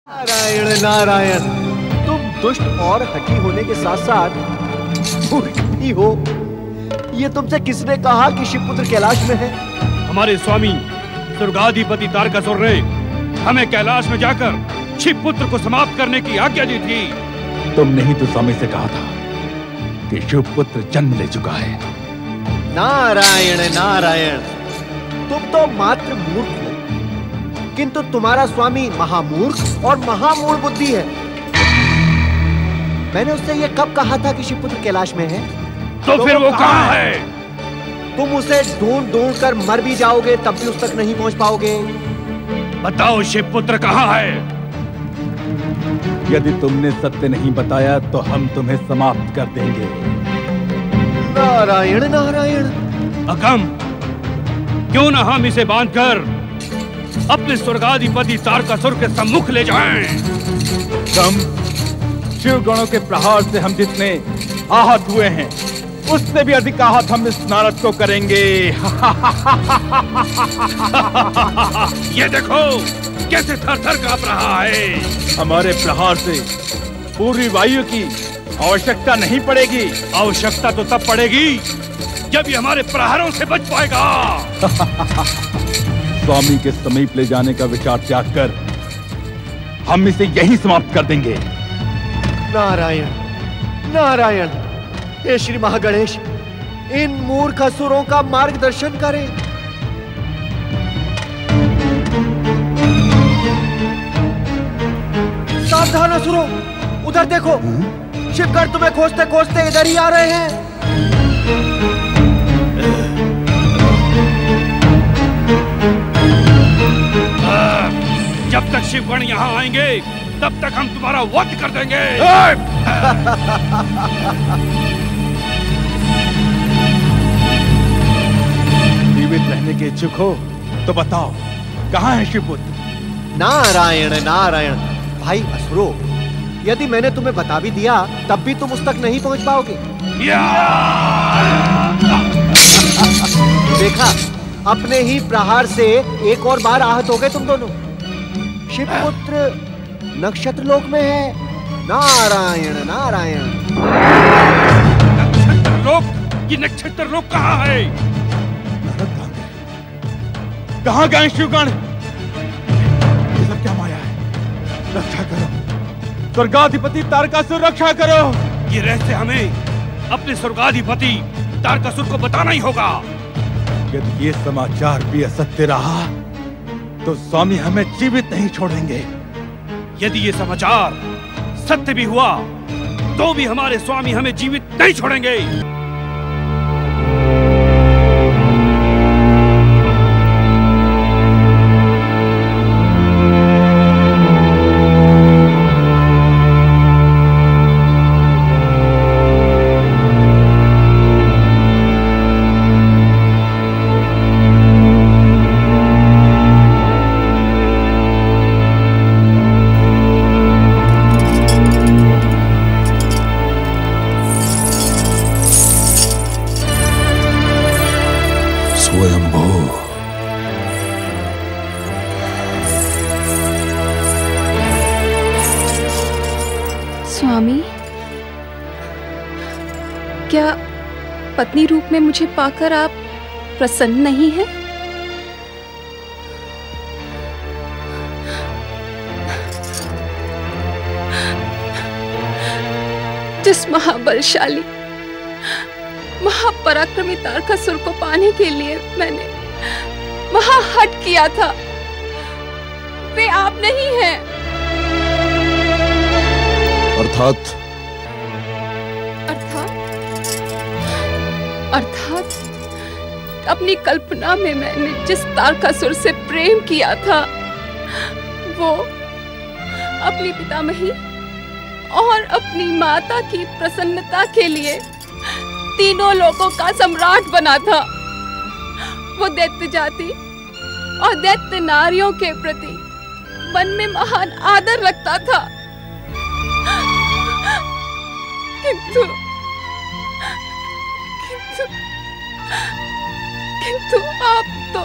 नारायण नारायण, तुम दुष्ट और हठी होने के साथ साथ मूर्ख भी हो। ये तुमसे किसने कहा कि शिवपुत्र कैलाश में है? हमारे स्वामी स्वर्गाधिपति तारकासुर ने हमें कैलाश में जाकर शिवपुत्र को समाप्त करने की आज्ञा दी थी। तुमने ही तो स्वामी से कहा था कि शिवपुत्र जन्म ले चुका है। नारायण नारायण, तुम तो मात्र मूर्ख हो, किंतु तुम्हारा स्वामी महामूर्ख और महामूढ़ बुद्धि है। मैंने उससे ये कब कहा था कि शिवपुत्र कैलाश में है? तो फिर वो कहाँ है? तुम उसे ढूंढ ढूंढ कर मर भी जाओगे तब भी उस तक नहीं पहुंच पाओगे। बताओ शिवपुत्र कहाँ है? यदि तुमने सत्य नहीं बताया तो हम तुम्हें समाप्त कर देंगे। नारायण नारायण, अगम, क्यों न हम इसे बांधकर अपने स्वर्गाधिपति तारकासुर के सम्मुख ले जाएं। कम शिव गणों के प्रहार से हम जितने आहत हुए हैं उससे भी अधिक आहत हम इस नारद को करेंगे। ये देखो कैसे थर-थर कांप रहा है। हमारे प्रहार से पूरी वायु की आवश्यकता नहीं पड़ेगी। आवश्यकता तो तब पड़ेगी जब ये हमारे प्रहारों से बच पाएगा। स्वामी के समीप ले जाने का विचार त्याग कर हम इसे यहीं समाप्त कर देंगे। नारायण नारायण, हे श्री महागणेश, इन मूर्ख असुरों का मार्गदर्शन करें। सावधान असुरों, उधर देखो, शिवगण तुम्हें खोजते खोजते इधर ही आ रहे हैं। जब तक शिवगण यहाँ आएंगे तब तक हम तुम्हारा वध कर देंगे। जीवित रहने के इच्छुक हो तो बताओ कहाँ है शिवपुत्र? नारायण नारायण, भाई असुरो, यदि मैंने तुम्हें बता भी दिया तब भी तुम उस तक नहीं पहुंच पाओगे। देखा, अपने ही प्रहार से एक और बार आहत हो गए तुम दोनों। शिवपुत्र नक्षत्र लोक में है। नारायण नारायण। नक्षत्र लोक? ये नक्षत्र लोक कहाँ है? कहाँ गए शिवगण? ये सब क्या माया है? रक्षा करो स्वर्गाधिपति तारकासुर, रक्षा करो। ये रहस्य हमें अपने स्वर्गाधिपति तारकासुर को बताना ही होगा। यदि ये समाचार भी असत्य रहा तो स्वामी हमें जीवित नहीं छोड़ेंगे। यदि ये समाचार सत्य भी हुआ तो भी हमारे स्वामी हमें जीवित नहीं छोड़ेंगे। स्वामी, क्या पत्नी रूप में मुझे पाकर आप प्रसन्न नहीं हैं? जिस महाबलशाली महापराक्रमी तारकासुर को पाने के लिए मैंने महाहट किया था, वे आप नहीं हैं। अर्थात अपनी कल्पना में मैंने जिस तारकासुर से प्रेम किया था वो अपनी पितामही और अपनी माता की प्रसन्नता के लिए तीनों लोगों का सम्राट बना था। वो दैत्य जाति और दैत्य नारियों के प्रति मन में महान आदर रखता था, किंतु आप तो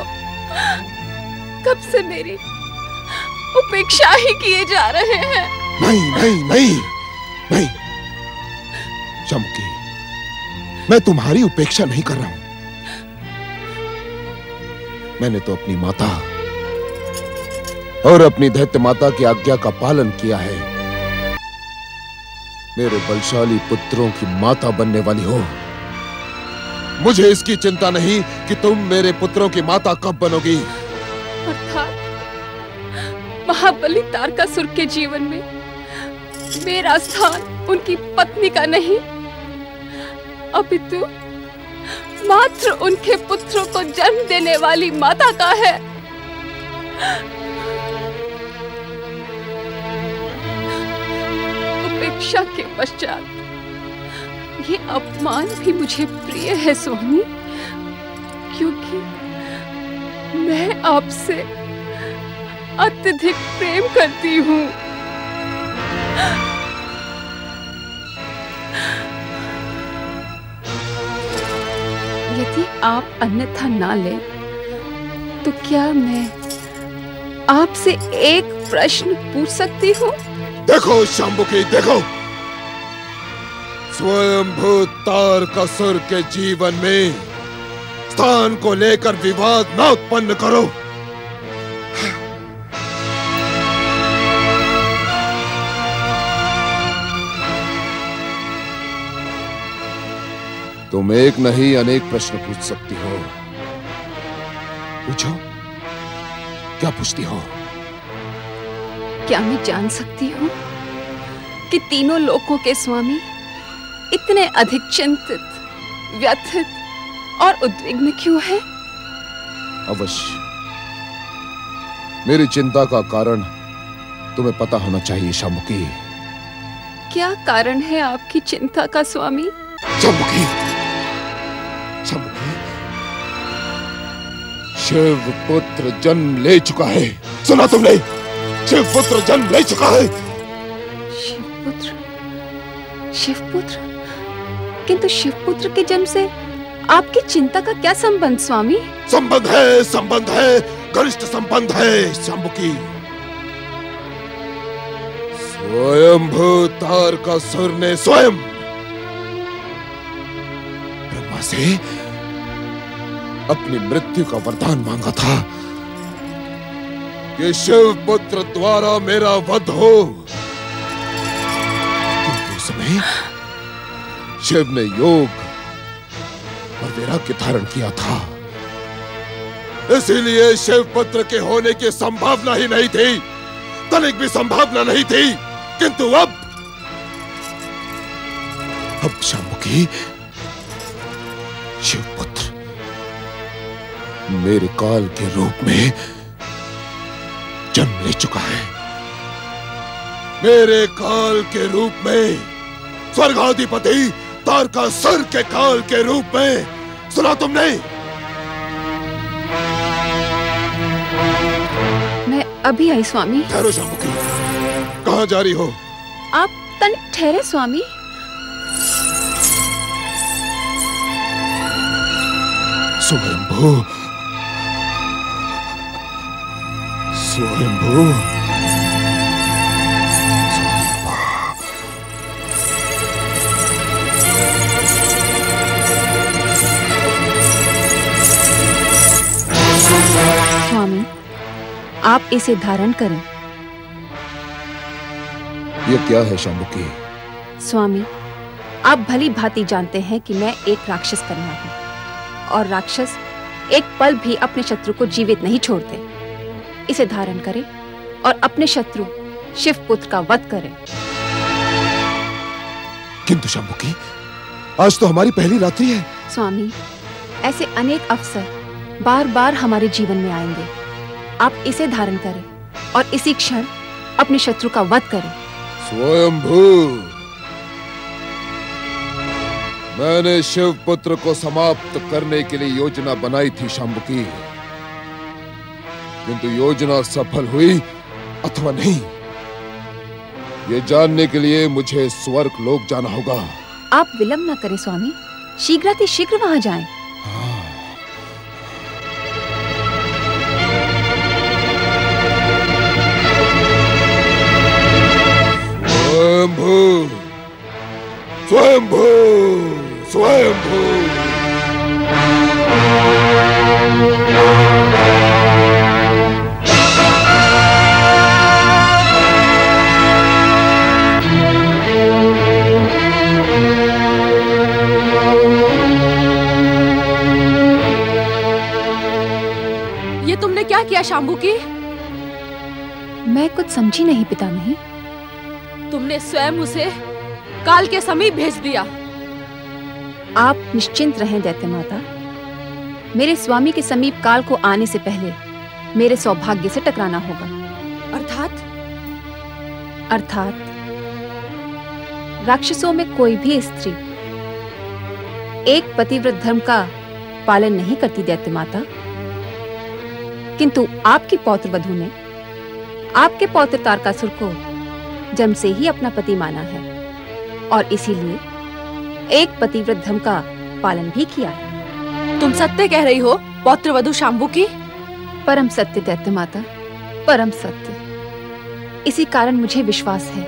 कब से मेरी उपेक्षा ही किए जा रहे हैं। नहीं नहीं नहीं नहीं शंभुकी, मैं तुम्हारी उपेक्षा नहीं कर रहा हूं। मैंने तो अपनी माता और अपनी दैत्य माता की आज्ञा का पालन किया है। मेरे बलशाली पुत्रों की माता बनने वाली हो। मुझे इसकी चिंता नहीं कि तुम मेरे पुत्रों की माता कब बनोगी। अर्थात महाबली तारकासुर के जीवन में मेरा स्थान उनकी पत्नी का नहीं, अपितु मात्र उनके पुत्रों को जन्म देने वाली माता का है। उपेक्षा के पश्चात ये अपमान भी मुझे प्रिय है स्वामी, क्योंकि मैं आपसे अत्यधिक प्रेम करती हूँ। यदि आप अन्यथा ना ले तो क्या मैं आपसे एक प्रश्न पूछ सकती हूँ? देखो शंभुकी, देखो, स्वयंभू तारकासुर के जीवन में स्थान को लेकर विवाद न उत्पन्न करो। तुम एक नहीं अनेक प्रश्न पूछ सकती हो। पूछो, क्या पूछती हो? क्या मैं जान सकती हूँ कि तीनों लोकों के स्वामी इतने अधिक चिंतित, व्यथित और उद्विग्न क्यों हैं? अवश्य, मेरी चिंता का कारण तुम्हें पता होना चाहिए शंभुकी। क्या कारण है आपकी चिंता का स्वामी? शंभुकी, शंभुकी, शिव पुत्र जन्म ले चुका है। सुना तुमने? शिव पुत्र जन्म ले चुका है। शिवपुत्र? शिवपुत्र? किंतु शिवपुत्र के जन्म से आपकी चिंता का क्या संबंध स्वामी? संबंध है, घनिष्ठ संबंध है शंभुकी। स्वयंभू तारकासुर ने स्वयं ब्रह्मा से अपनी मृत्यु का वरदान मांगा था कि शिव पुत्र द्वारा मेरा वध हो। किंतु उस समय शिव ने योग और वैराग्य धारण किया था, इसीलिए शिव पुत्र के होने की संभावना ही नहीं थी, तनिक भी संभावना नहीं थी। किंतु अब शंभुकी, शिव पुत्र मेरे काल के रूप में जन्म ले चुका है। मेरे काल के रूप में, स्वर्गाधिपति तारकासुर के काल के रूप में। सुना तुमने? मैं अभी आई स्वामी। ठहरो शंभुकी, कहाँ जा रही हो? आप तनिक ठहरे स्वामी। स्वयंभू, स्वयंभू, स्वामी, आप इसे धारण करें। ये क्या है शंभुकी? स्वामी, आप भली भांति जानते हैं कि मैं एक राक्षस कन्या हूँ, और राक्षस एक पल भी अपने शत्रु को जीवित नहीं छोड़ते। इसे धारण करें और अपने शत्रु शिवपुत्र का वध करें। किंतु शंभुकी, आज तो हमारी पहली रात्रि है। स्वामी, ऐसे अनेक अवसर बार बार हमारे जीवन में आएंगे। आप इसे धारण करें और इसी क्षण अपने शत्रु का वध करें। स्वयंभू, मैंने शिव पुत्र को समाप्त करने के लिए योजना बनाई थी शंभुकी, किंतु योजना सफल हुई अथवा नहीं, ये जानने के लिए मुझे स्वर्ग लोक जाना होगा। आप विलंब न करें स्वामी, शीघ्र वहां जाएं। स्वयंभू स्वयंभू। ये तुमने क्या किया शांभू की? मैं कुछ समझी नहीं पितामही। तुमने स्वयं उसे काल के समीप भेज दिया। आप निश्चिंत रहें दैत्य माता। मेरे स्वामी के समीप काल को आने से पहले मेरे सौभाग्य से टकराना होगा। अर्थात राक्षसों में कोई भी स्त्री एक पतिव्रत धर्म का पालन नहीं करती दैत्य माता, किंतु आपकी पौत्र वधू ने आपके पौत्र तारकासुर को जन्म से ही अपना पति माना है और इसीलिए एक पतिव्रत धर्म का पालन भी किया है। तुम सत्य कह रही हो पौत्र वधू शांभू की? परम सत्य दैत्य माता, परम सत्य। इसी कारण मुझे विश्वास है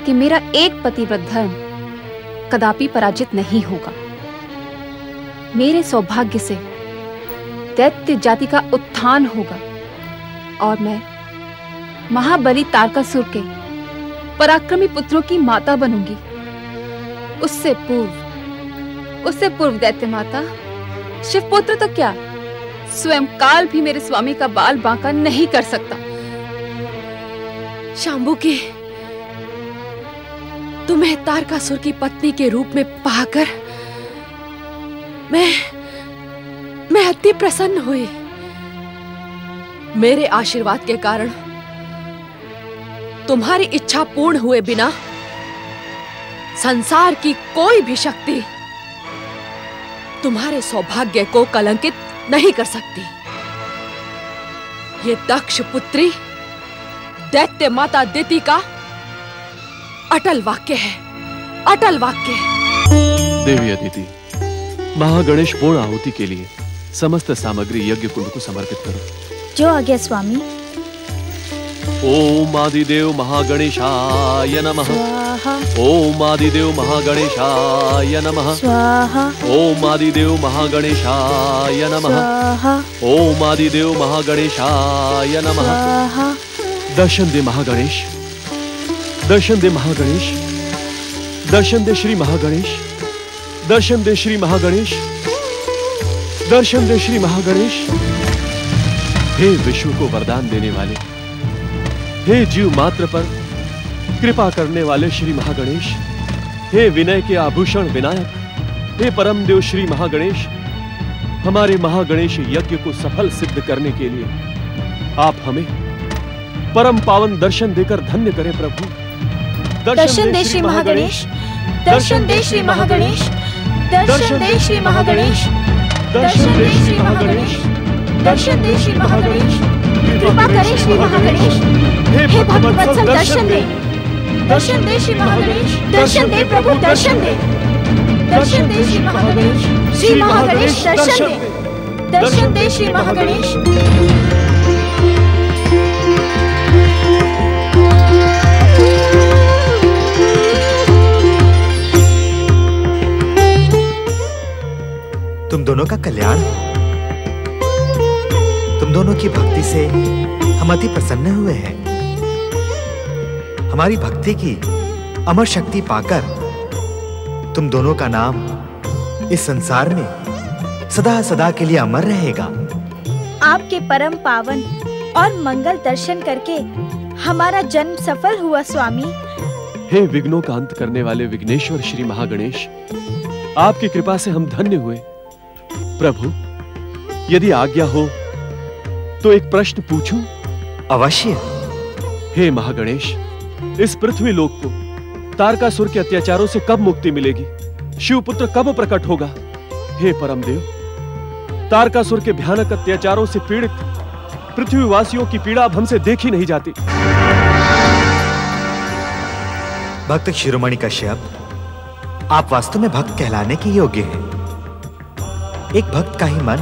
कि मेरा एक पतिव्रत धर्म कदापि पराजित नहीं होगा। मेरे सौभाग्य से दैत्य जाति का उत्थान होगा और मैं महाबली तारकासुर के पराक्रमी पुत्रों की माता बनूंगी। उससे पूर्व दैत्य माता, शिवपुत्र तो क्या, स्वयं काल भी मेरे स्वामी का बाल बांका नहीं कर सकता। शांभू की, तुम्हें तारकासुर की पत्नी के रूप में पाकर मैं अति प्रसन्न हुई। मेरे आशीर्वाद के कारण तुम्हारी इच्छा पूर्ण हुए बिना संसार की कोई भी शक्ति तुम्हारे सौभाग्य को कलंकित नहीं कर सकती। ये दक्ष पुत्री दैत्य माता दिति का अटल वाक्य है, अटल वाक्य। देवी अदिति, महागणेश पूर्ण आहुति के लिए समस्त सामग्री यज्ञ कुंड को समर्पित करो। जो आज्ञा स्वामी। ओम आदिदेव महागणेशाय नमः। स्वाहा। ओम आदिदेव महागणेशाय नमः। स्वाहा। ओम आदिदेव महागणेशाय नमः। स्वाहा। ओम आदिदेव महागणेशाय नमः। स्वाहा। दर्शन दे महागणेश, दर्शन दे महागणेश, दर्शन दे श्री महागणेश, दर्शन दे श्री महागणेश, दर्शन दे श्री महागणेश। हे विश्व को वरदान देने वाले, हे जीव मात्र पर कृपा करने वाले श्री महागणेश, हे विनय के आभूषण विनायक, हे परम देव श्री महागणेश, हमारे महागणेश यज्ञ को सफल सिद्ध करने के लिए आप हमें परम पावन दर्शन देकर धन्य करें प्रभु। दर्शन दे श्री महागणेश, दर्शन दे श्री महागणेश, दर्शन दे श्री महागणेश, दर्शन दे श्री महागणेश, दर्शन दे श्री महागणेश। कृपा करें श्री महागणेश, हे भक्तवत्सल दर्शन दे, दर्शन दे श्री महागणेश, दर्शन दे प्रभु, दर्शन दे, दर्शन दे श्री महागणेश, श्री महागणेश दर्शन दे, दर्शन दे श्री महागणेश। तुम दोनों का कल्याण हो। तुम दोनों की भक्ति से हम अति प्रसन्न हुए हैं। हमारी भक्ति की अमर शक्ति पाकर तुम दोनों का नाम इस संसार में सदा सदा के लिए अमर रहेगा। आपके परम पावन और मंगल दर्शन करके हमारा जन्म सफल हुआ स्वामी। हे विघ्नों का अंत करने वाले विघ्नेश्वर श्री महागणेश, आपकी कृपा से हम धन्य हुए। प्रभु, यदि आज्ञा हो तो एक प्रश्न पूछूं? अवश्य। हे महागणेश, इस पृथ्वी लोक को तारकासुर के अत्याचारों से कब मुक्ति मिलेगी? शिवपुत्र कब प्रकट होगा? हे परमदेव, तारकासुर के भयानक अत्याचारों से पीड़ित पृथ्वीवासियों की पीड़ा अब हमसे देखी नहीं जाती। भक्त शिरोमणि कश्यप, आप वास्तव में भक्त कहलाने के योग्य हैं। एक भक्त का ही मन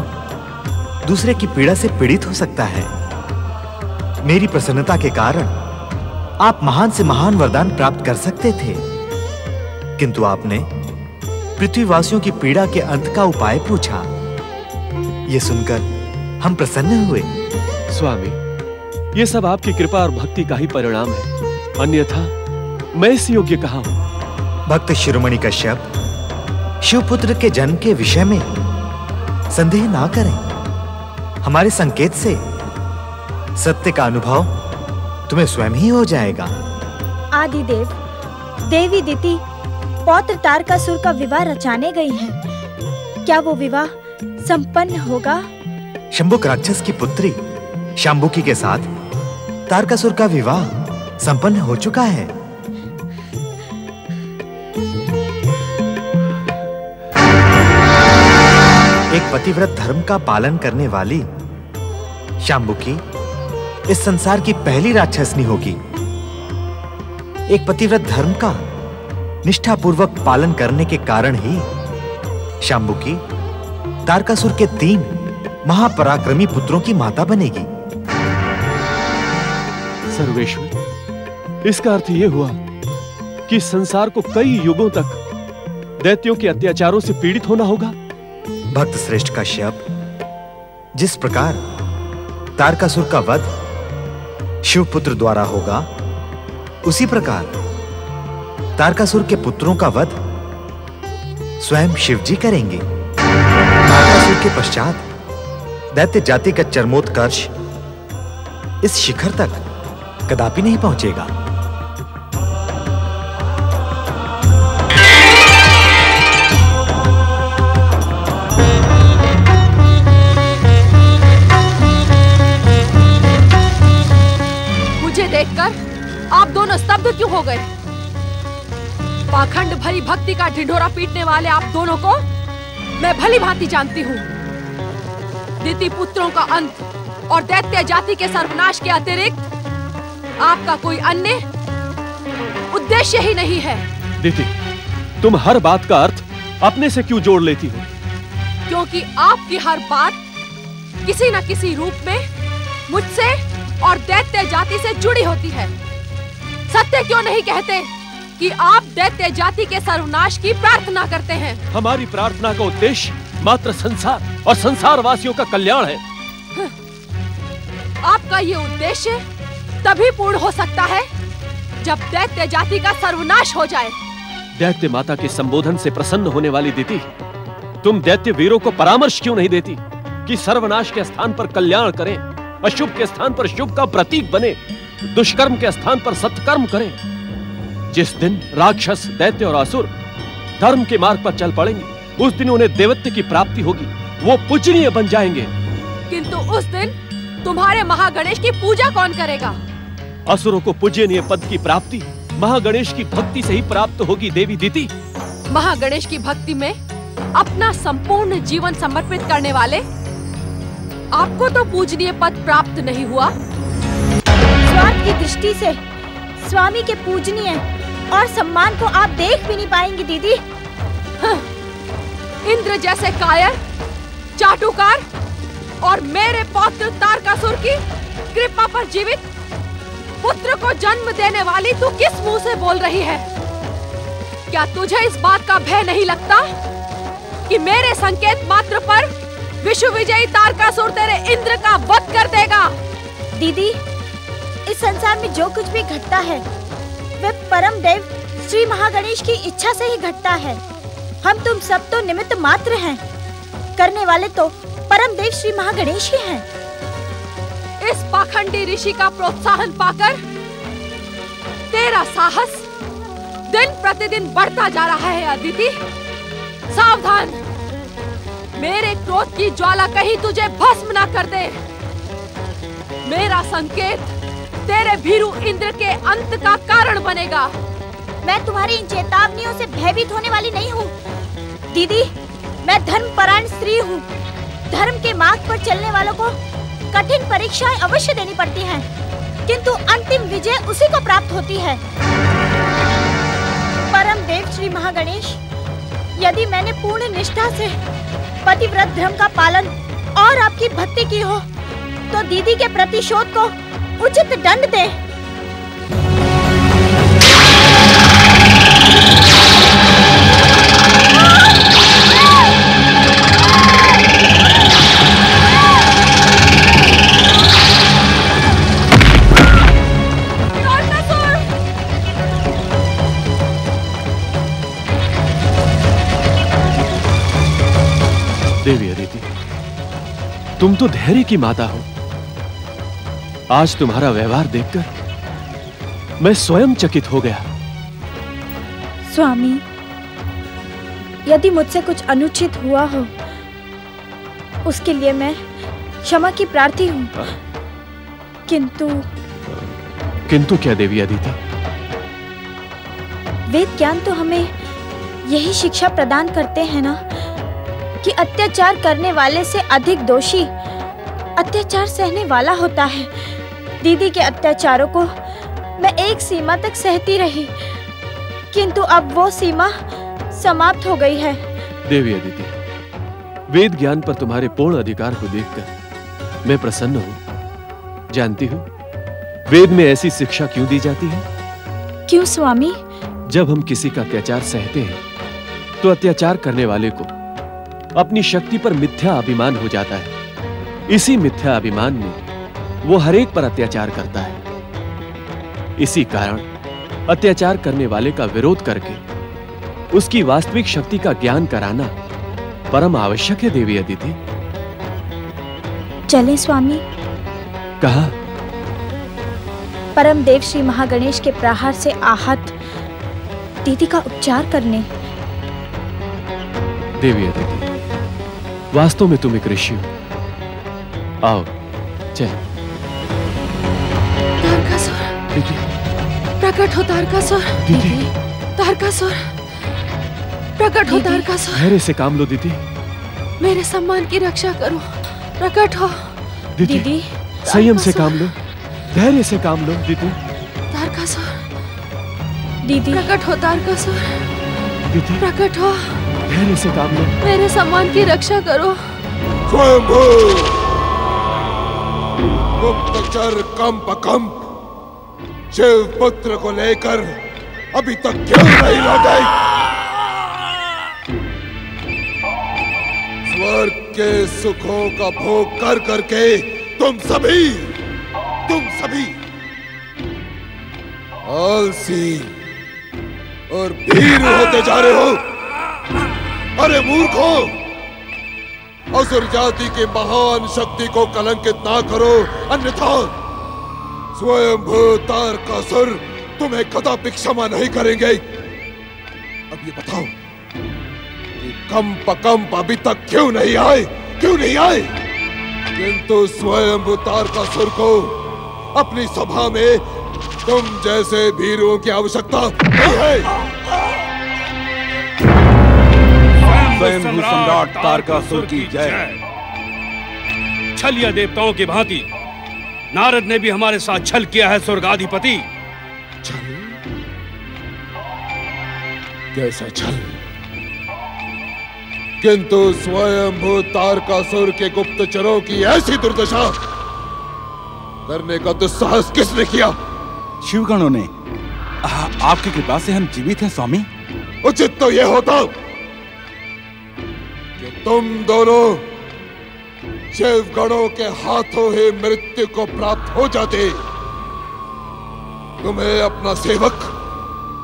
दूसरे की पीड़ा से पीड़ित हो सकता है। मेरी प्रसन्नता के कारण आप महान से महान वरदान प्राप्त कर सकते थे, किंतु आपने पृथ्वीवासियों की पीड़ा के अंत का उपाय पूछा। यह सुनकर हम प्रसन्न हुए। स्वामी, ये सब आपकी कृपा और भक्ति का ही परिणाम है, अन्यथा मैं इस योग्य कहाँ हूं। भक्त शिरोमणि कश्यप, शिवपुत्र के जन्म के विषय में संदेह ना करें। हमारे संकेत से सत्य का अनुभव तुम्हें स्वयं ही हो जाएगा। आदिदेव, देवी दिति पौत्र तारकासुर का विवाह रचाने गई हैं। क्या वो विवाह संपन्न होगा? शंभुक राक्षस की पुत्री शांबुकी के साथ तारकासुर का विवाह संपन्न हो चुका है। एक पतिव्रत धर्म का पालन करने वाली शांबुकी इस संसार की पहली राक्षसनी होगी। एक पतिव्रत धर्म का निष्ठापूर्वक पालन करने के कारण ही शांबुकी तारकासुर के 3 महापराक्रमी पुत्रों की माता बनेगी। सर्वेश्वर, इसका अर्थ यह हुआ कि संसार को कई युगों तक दैत्यों के अत्याचारों से पीड़ित होना होगा। भक्त श्रेष्ठ कश्यप, जिस प्रकार तारकासुर का वध शिवपुत्र द्वारा होगा, उसी प्रकार तारकासुर के पुत्रों का वध स्वयं शिवजी करेंगे। तारकासुर के पश्चात दैत्य जाति का चरमोत्कर्ष इस शिखर तक कदापि नहीं पहुंचेगा। मुझे देखकर आप दोनों स्तब्ध क्यों हो गए? पाखंड भरी भक्ति का ढिंढोरा पीटने वाले आप दोनों को मैं भली भांति जानती हूँ। दिति पुत्रों का अंत और दैत्य जाति के सर्वनाश के अतिरिक्त आपका कोई अन्य उद्देश्य ही नहीं है। दिति, तुम हर बात का अर्थ अपने से क्यों जोड़ लेती हो? क्योंकि आपकी हर बात किसी न किसी रूप में मुझसे और दैत्य जाति से जुड़ी होती है। सत्य क्यों नहीं कहते कि आप दैत्य जाति के सर्वनाश की प्रार्थना करते हैं? हमारी प्रार्थना का उद्देश्य मात्र संसार और संसारवासियों का कल्याण है। आपका ये उद्देश्य तभी पूर्ण हो सकता है जब दैत्य जाति का सर्वनाश हो जाए। दैत्य माता के संबोधन से प्रसन्न होने वाली दिति, तुम दैत्य वीरों को परामर्श क्यों नहीं देती कि सर्वनाश के स्थान पर कल्याण करें, अशुभ के स्थान पर शुभ का प्रतीक बने, दुष्कर्म के स्थान पर सत्कर्म करें। जिस दिन राक्षस, दैत्य और असुर धर्म के मार्ग पर चल पड़ेंगे, उस दिन उन्हें देवत्व की प्राप्ति होगी, वो पूजनीय बन जाएंगे। किंतु उस दिन तुम्हारे महागणेश की पूजा कौन करेगा? असुरों को पूजनीय पद की प्राप्ति महागणेश की भक्ति से ही प्राप्त होगी देवी दिति। महागणेश की भक्ति में अपना संपूर्ण जीवन समर्पित करने वाले आपको तो पूजनीय पद प्राप्त नहीं हुआ। स्वार्थ की दृष्टि से स्वामी के पूजनीय और सम्मान को आप देख भी नहीं पाएंगी दीदी। इंद्र जैसे कायर, चाटुकार और मेरे पौत्र तारकासुर की कृपा पर जीवित पुत्र को जन्म देने वाली तू किस मुंह से बोल रही है? क्या तुझे इस बात का भय नहीं लगता कि मेरे संकेत मात्र पर विश्व विजयी तारकासुर तेरे इंद्र का वध कर देगा? दीदी, इस संसार में जो कुछ भी घटता है वह परम देव श्री महागणेश की इच्छा से ही घटता है। हम तुम सब तो निमित्त मात्र हैं, करने वाले तो परम देव श्री महागणेश ही हैं। इस पाखंडी ऋषि का प्रोत्साहन पाकर तेरा साहस दिन प्रतिदिन बढ़ता जा रहा है अदिति। सावधान, मेरे क्रोध की ज्वाला कहीं तुझे भस्म न कर दे। मेरा संकेत तेरे भीरू इंद्र के अंत का कारण बनेगा। मैं तुम्हारी इन चेतावनियों से भयभीत होने वाली नहीं हूँ दीदी। मैं धर्मपरायण स्त्री हूँ। धर्म के मार्ग पर चलने वालों को कठिन परीक्षाएं अवश्य देनी पड़ती हैं, किंतु अंतिम विजय उसी को प्राप्त होती है। परम देव श्री महागणेश, यदि मैंने पूर्ण निष्ठा से पतिव्रत धर्म का पालन और आपकी भक्ति की हो तो दीदी के प्रतिशोध को उचित दंड दे। तुम तो धैर्य की माता हो। आज तुम्हारा व्यवहार देखकर मैं स्वयं चकित हो गया। स्वामी, यदि मुझसे कुछ अनुचित हुआ हो, उसके लिए मैं क्षमा की प्रार्थी हूँ। किंतु क्या देवी अदिति? वेद ज्ञान तो हमें यही शिक्षा प्रदान करते हैं ना कि अत्याचार करने वाले से अधिक दोषी अत्याचार सहने वाला होता है। दीदी के अत्याचारों को मैं एक सीमा तक सहती रही, किंतु अब वो सीमा समाप्त हो गई है। देवी अदिति, वेद ज्ञान पर तुम्हारे पूर्ण अधिकार को देखकर मैं प्रसन्न हूं। जानती हो वेद में ऐसी शिक्षा क्यों दी जाती है? क्यों स्वामी? जब हम किसी का अत्याचार सहते हैं तो अत्याचार करने वाले को अपनी शक्ति पर मिथ्या अभिमान हो जाता है। इसी मिथ्या अभिमान में वो हर एक पर अत्याचार करता है। इसी कारण अत्याचार करने वाले का विरोध करके उसकी वास्तविक शक्ति का ज्ञान कराना परम आवश्यक है। देवी अदिति, चलें स्वामी? कहा? परम देव श्री महागणेश के प्रहार से आहत दीदी का उपचार करने। देवी अदिति, वास्तव में तुम एक ऋषि हो। आओ चल। तारकासुर, प्रकट हो तारकासुर। दीदी, तारकासुर, प्रकट हो तारकासुर। धैर्य से काम लो दीदी। मेरे सम्मान की रक्षा करो, प्रकट हो। दीदी, संयम से काम लो, धैर्य से काम लो दीदी। तारकासुर, दीदी, प्रकट हो तारकासुर। दीदी, प्रकट हो, धैर्य से काम लो। मेरे सम्मान की रक्षा करो। स्वयंभू, गुप्तचर कंप शिव पुत्र को लेकर अभी तक क्यों नहीं लौटे? स्वर्ग के सुखों का भोग कर करके तुम सभी आलसी और भीरू होते जा रहे हो। अरे मूर्खों, असुर जाति की महान शक्ति को कलंकित ना करो, अन्यथा स्वयंभू तारकासुर तुम्हें कदापि क्षमा नहीं करेंगे। अब ये बताओ कि कंप अभी तक क्यों नहीं आए? किंतु स्वयंभू तारकासुर को अपनी सभा में तुम जैसे भीरुओं की आवश्यकता नहीं है। स्वयंभू सम्राट तारकासुर की जय। छलिया देवताओं की भांति नारद ने भी हमारे साथ छल किया है स्वर्गाधिपति। छल? कैसा छल? किंतु स्वयंभू तारकासुर के गुप्तचरों की ऐसी दुर्दशा करने का दुस्साहस किसने किया? शिवगणों ने। आपकी कृपा से हम जीवित हैं स्वामी। उचित तो यह होता कि तुम दोनों शिवगणों के हाथों ही मृत्यु को प्राप्त हो जाते। तुम्हें अपना सेवक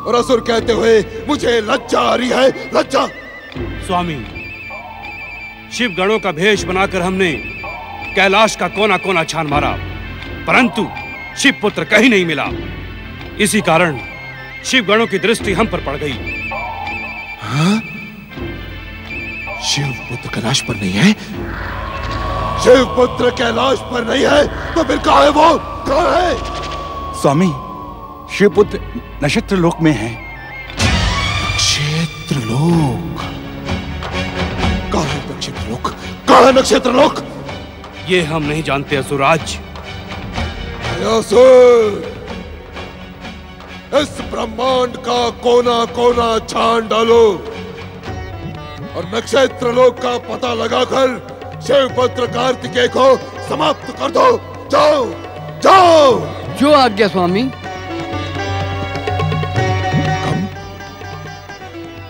और असुर कहते हुए मुझे लज्जा आ रही है, लज्जा। स्वामी, शिव गणों का भेष बनाकर हमने कैलाश का कोना कोना छान मारा, परंतु शिव पुत्र कहीं नहीं मिला। इसी कारण शिव गणों की दृष्टि हम पर पड़ गई। हाँ? शिव पुत्र कैलाश पर नहीं है? शिव पुत्र कैलाश पर नहीं है तो फिर कहाँ है वो? कहाँ है? स्वामी, शिवपुत्र नक्षत्र लोक में है। नक्षत्र लोक? कहाँ है नक्षत्र लोक? कहाँ है नक्षत्र लोक? ये हम नहीं जानते असुराज। असुर, इस ब्रह्मांड का कोना कोना छान डालो और नक्षत्र लोक का पता लगाकर शिवपुत्र कार्तिकेय को समाप्त कर दो। जाओ जाओ। जो आज्ञा स्वामी।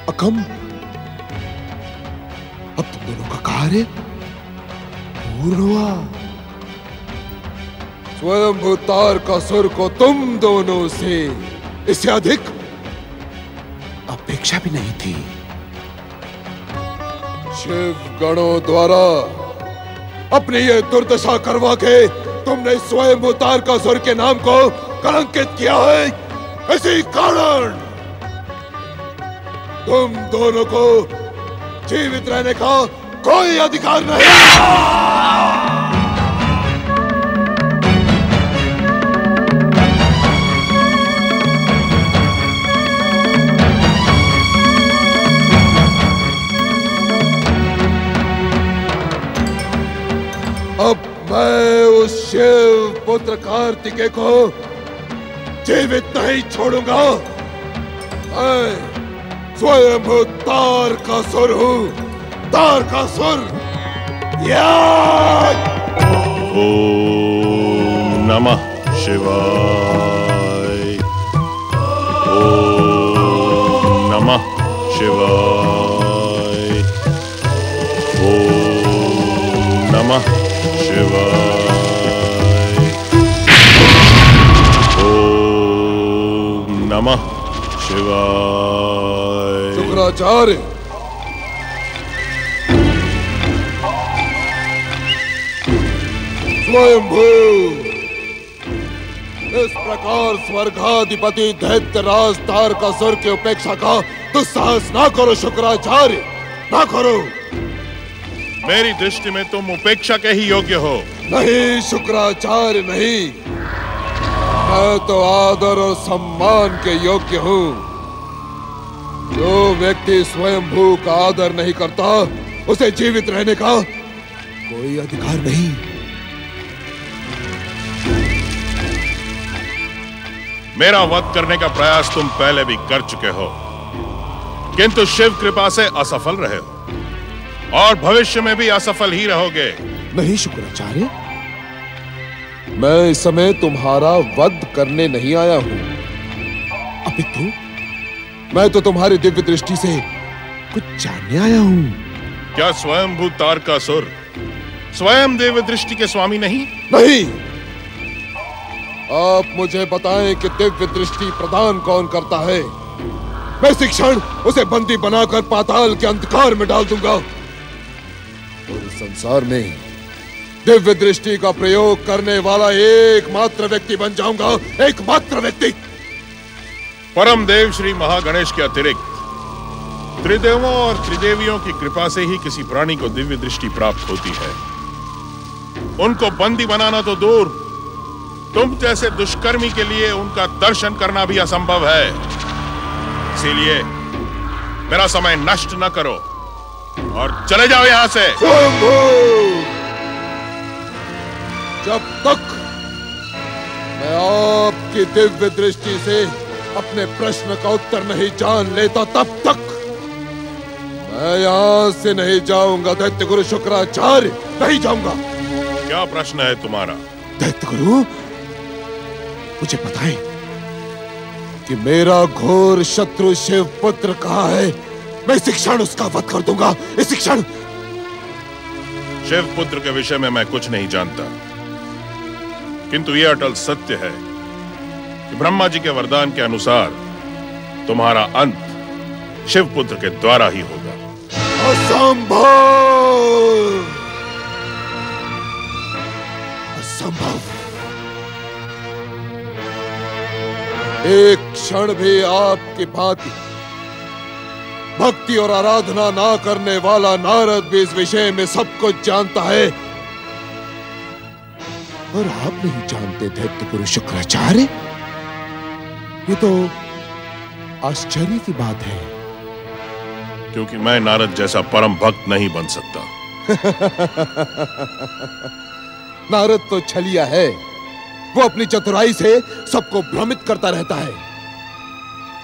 अकम, अब तुम दोनों का कार्य पूर्ण हुआ। स्वयंभू तारकासुर को तुम दोनों से इससे अधिक अपेक्षा भी नहीं थी। शिव गणों द्वारा अपनी ये दुर्दशा करवा के तुमने स्वयं तारकासुर के नाम को कलंकित किया है। इसी कारण तुम दोनों को जीवित रहने का कोई अधिकार नहीं। अब मैं उस शिव पुत्र कार्तिकेय को जीवित नहीं छोड़ूंगा। मैं स्वयं तारकासुर हूं, तारकासुर। ओम नमः शिवाय। ओम नमः शिवाय। ओम नमः शिवाय। ओम नमः शिवाय। शुक्राचार्य, स्वयंभू, इस प्रकार स्वर्गाधिपति दैत्यराज तारकासुर की उपेक्षा का दुस्साहस ना करो शुक्राचार्य, ना करो। मेरी दृष्टि में तुम उपेक्षा के ही योग्य हो। नहीं शुक्राचार्य, नहीं। मैं तो आदर और सम्मान के योग्य हूँ। जो व्यक्ति स्वयंभू का आदर नहीं करता, उसे जीवित रहने का कोई अधिकार नहीं। मेरा वध करने का प्रयास तुम पहले भी कर चुके हो, किंतु शिव कृपा से असफल रहे हो और भविष्य में भी असफल ही रहोगे। नहीं शुक्राचार्य, मैं इस समय तुम्हारा वध करने नहीं आया हूं, अपितु मैं तो तुम्हारी दिव्य दृष्टि से कुछ जानने आया हूं। क्या स्वयंभू तारकासुर स्वयं दिव्य दृष्टि के स्वामी नहीं? नहीं। आप मुझे बताएं कि दिव्य दृष्टि प्रदान कौन करता है। मैं इसी क्षण उसे बंदी बनाकर पाताल के अंधकार में डाल दूंगा और इस संसार में दिव्य दृष्टि का प्रयोग करने वाला एकमात्र व्यक्ति बन जाऊंगा, एकमात्र व्यक्ति। परम देव श्री महागणेश के अतिरिक्त त्रिदेवों और त्रिदेवियों की कृपा से ही किसी प्राणी को दिव्य दृष्टि प्राप्त होती है। उनको बंदी बनाना तो दूर, तुम जैसे दुष्कर्मी के लिए उनका दर्शन करना भी असंभव है। इसीलिए मेरा समय नष्ट न करो और चले जाओ यहां से। जब तक मैं आपकी दिव्य दृष्टि से अपने प्रश्न का उत्तर नहीं जान लेता, तब तक मैं यहां से नहीं जाऊंगा। दैत्य गुरु शुक्राचार्य, नहीं जाऊंगा। क्या प्रश्न है तुम्हारा? दैत्य गुरु, मुझे बताएं कि मेरा घोर शत्रु शिव पुत्र कहाँ है। मैं इसी क्षण उसका वध कर दूंगा, इसी क्षण। शिव पुत्र के विषय में मैं कुछ नहीं जानता, किंतु यह अटल सत्य है कि ब्रह्मा जी के वरदान के अनुसार तुम्हारा अंत शिव पुत्र के द्वारा ही होगा। असंभव, असंभव। एक क्षण भी आपकी भांति भक्ति और आराधना ना करने वाला नारद भी इस विषय में सब कुछ जानता है, और आप नहीं जानते दैत्य गुरु शुक्राचार्य। ये तो आश्चर्य की बात है। क्योंकि मैं नारद जैसा परम भक्त नहीं बन सकता। नारद तो छलिया है, वो अपनी चतुराई से सबको भ्रमित करता रहता है।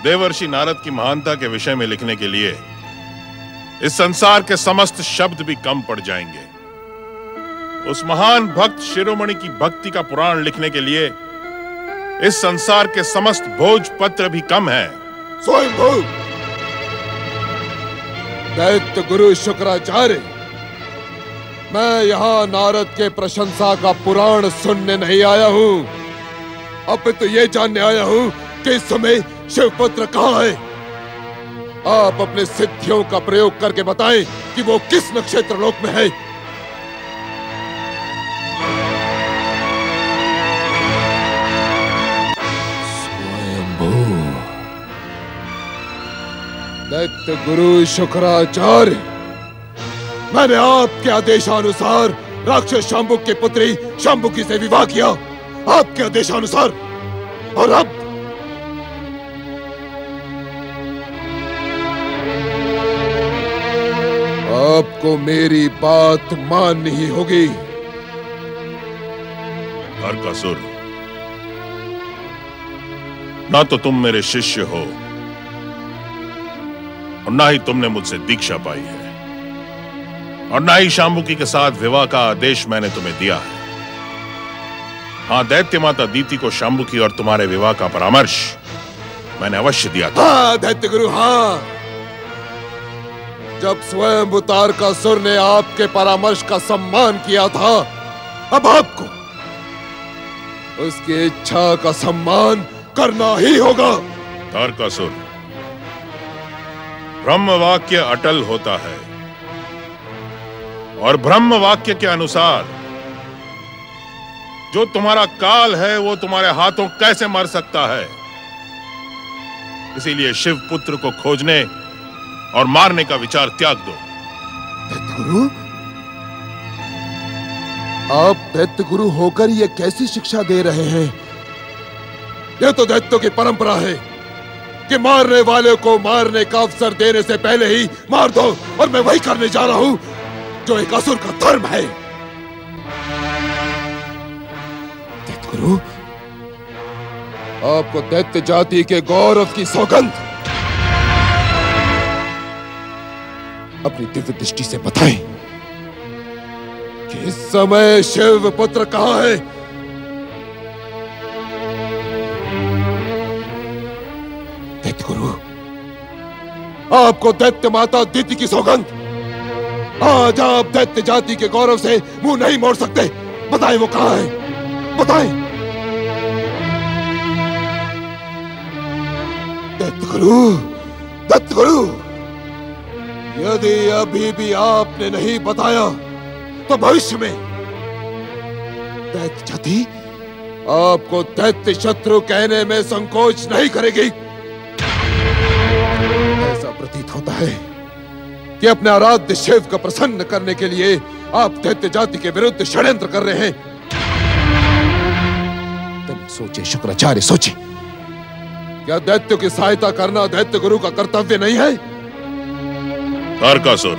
देवर्षि नारद की महानता के विषय में लिखने के लिए इस संसार के समस्त शब्द भी कम पड़ जाएंगे। उस महान भक्त शिरोमणि की भक्ति का पुराण लिखने के लिए इस संसार के समस्त भोजपत्र भी कम है। स्वयंभू दैत्य गुरु शुक्राचार्य, मैं यहाँ नारद के प्रशंसा का पुराण सुनने नहीं आया हूँ, अपितु ये जानने आया हूँ कि इस समय शिवपुत्र कहाँ है। आप अपने सिद्धियों का प्रयोग करके बताएं कि वो किस नक्षत्र लोक में है। दैत्य गुरु शुक्राचार्य, मैंने आपके आदेशानुसार राक्षस शांबुक की पुत्री शांबुकी से विवाह किया, आपके आदेशानुसार। और अब आपको मेरी बात माननी ही होगी। तारकासुर, ना तो तुम मेरे शिष्य हो और ना ही तुमने मुझसे दीक्षा पाई है, और ना ही शांबुकी के साथ विवाह का आदेश मैंने तुम्हें दिया है। हाँ, दैत्य माता दीति को शांबुकी और तुम्हारे विवाह का परामर्श मैंने अवश्य दिया था। हाँ दैत्य गुरु, हाँ। जब स्वयं तारकासुर ने आपके परामर्श का सम्मान किया था, अब आपको उसकी इच्छा का सम्मान करना ही होगा। तारकासुर, ब्रह्म वाक्य अटल होता है और ब्रह्म वाक्य के अनुसार जो तुम्हारा काल है वो तुम्हारे हाथों कैसे मर सकता है। इसीलिए शिव पुत्र को खोजने और मारने का विचार त्याग दो। दैत्य गुरु, आप दैत्य गुरु होकर ये कैसी शिक्षा दे रहे हैं? यह तो दैत्यों की परंपरा है कि मारने वाले को मारने का अवसर देने से पहले ही मार दो, और मैं वही करने जा रहा हूं जो एक असुर का धर्म है। दैत्य गुरु, आपको दैत्य जाति के गौरव की सौगंध अपनी दिव्य दृष्टि से बताएं कि इस समय शिव पुत्र कहां है। दैत्य गुरु, आपको दैत्य माता दीति की सौगंध, आज आप दैत्य जाति के गौरव से मुंह नहीं मोड़ सकते। बताएं वो कहां है, बताएं। दैत्य गुरु, दैत्य गुरु, यदि अभी भी आपने नहीं बताया तो भविष्य में दैत्य जाति आपको दैत्य शत्रु कहने में संकोच नहीं करेगी। ऐसा प्रतीत होता है कि अपने आराध्य शिव को प्रसन्न करने के लिए आप दैत्य जाति के विरुद्ध षड्यंत्र कर रहे हैं। सोचिए शुक्राचार्य, सोचिए, क्या दैत्यों की सहायता करना दैत्य गुरु का कर्तव्य नहीं है? तारकासुर,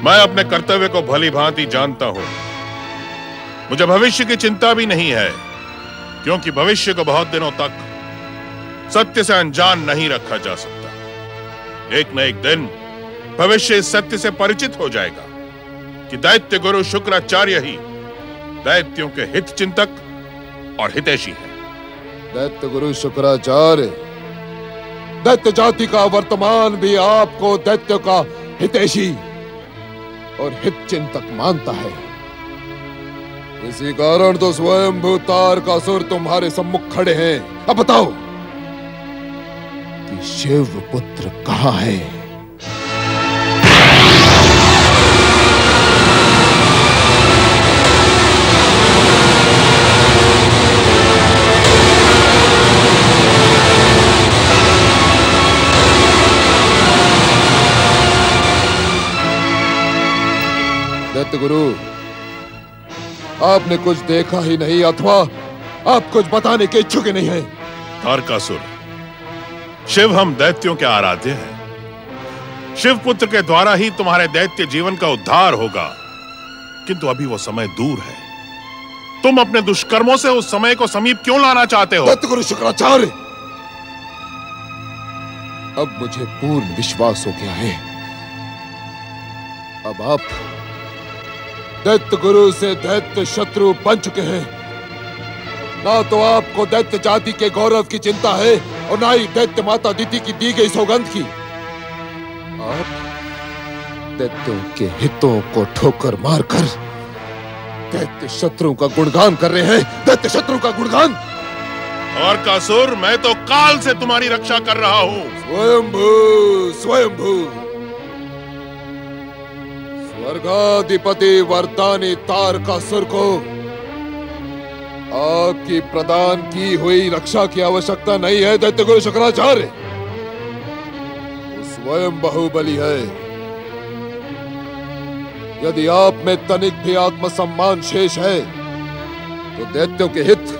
मैं अपने कर्तव्य को भली भांति जानता हूं। मुझे भविष्य की चिंता भी नहीं है, क्योंकि भविष्य को बहुत दिनों तक सत्य से अनजान नहीं रखा जा सकता। एक न एक दिन भविष्य इस सत्य से परिचित हो जाएगा कि दैत्य गुरु शुक्राचार्य ही दैत्यों के हित चिंतक और हितैषी है। दैत्य गुरु शुक्राचार्य, दैत्य जाति का वर्तमान भी आपको दैत्य का हितैषी और हित चिंतक मानता है। इसी कारण तो स्वयं तारकासुर तुम्हारे सम्मुख खड़े हैं। अब बताओ कि शिव पुत्र कहां है? दैत्य गुरु, आपने कुछ देखा ही नहीं अथवा आप कुछ बताने के इच्छुक ही नहीं हैं। तारकासुर, शिव हम दैत्यों के आराध्य हैं। शिव पुत्र के द्वारा ही तुम्हारे दैत्य जीवन का उद्धार होगा, किंतु अभी वो समय दूर है। तुम अपने दुष्कर्मों से उस समय को समीप क्यों लाना चाहते हो? दैत्य गुरु शुक्राचार्य, अब मुझे पूर्ण विश्वास हो गया है। अब आप दैत्य गुरु से दैत्य शत्रु बन चुके हैं। ना तो आपको दैत्य जाति के गौरव की चिंता है और ना ही दैत्य माता दीति की दी गई सौगंध की। आप दैत्यों के हितों को ठोकर मारकर दैत्य शत्रु का गुणगान कर रहे हैं। दैत्य शत्रु का गुणगान। तारकासुर, मैं तो काल से तुम्हारी रक्षा कर रहा हूं। स्वयंभू, स्वयंभू, स्वर्गाधिपति वरदानी तारकासुर को आपकी प्रदान की हुई रक्षा की आवश्यकता नहीं है। दैत्य गुरु शुक्राचार्य, स्वयं बाहुबली है। यदि आप में तनिक भी आत्मसम्मान शेष है तो दैत्यों के हित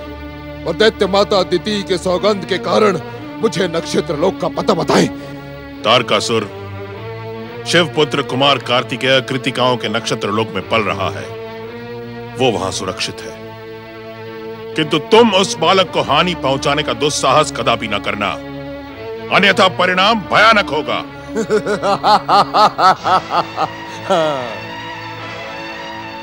और दैत्य माता अदिति के सौगंध के कारण मुझे नक्षत्र लोक का पता बताएं। तारकासुर, शिव पुत्र कुमार कार्तिकेय कृतिकाओं के नक्षत्र लोक में पल रहा है, वो वहां सुरक्षित है। किंतु तुम उस बालक को हानि पहुंचाने का दुस्साहस कदापि न करना, अन्यथा परिणाम भयानक होगा।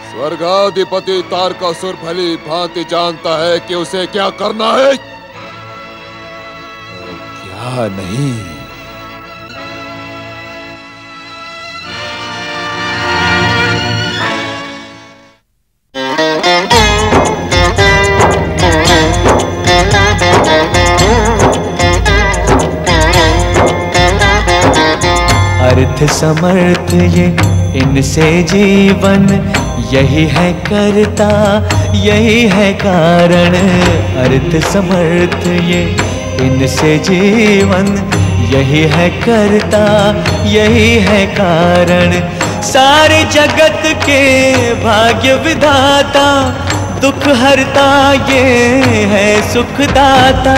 स्वर्गाधिपति तारकासुर भली भांति जानता है कि उसे क्या करना है और क्या नहीं। अर्थ समर्थ ये इनसे जीवन, यही है करता यही है कारण। अर्थ समर्थ ये इनसे जीवन, यही है करता यही है कारण। सारे जगत के भाग्य विधाता, दुख हरता ये है सुखदाता।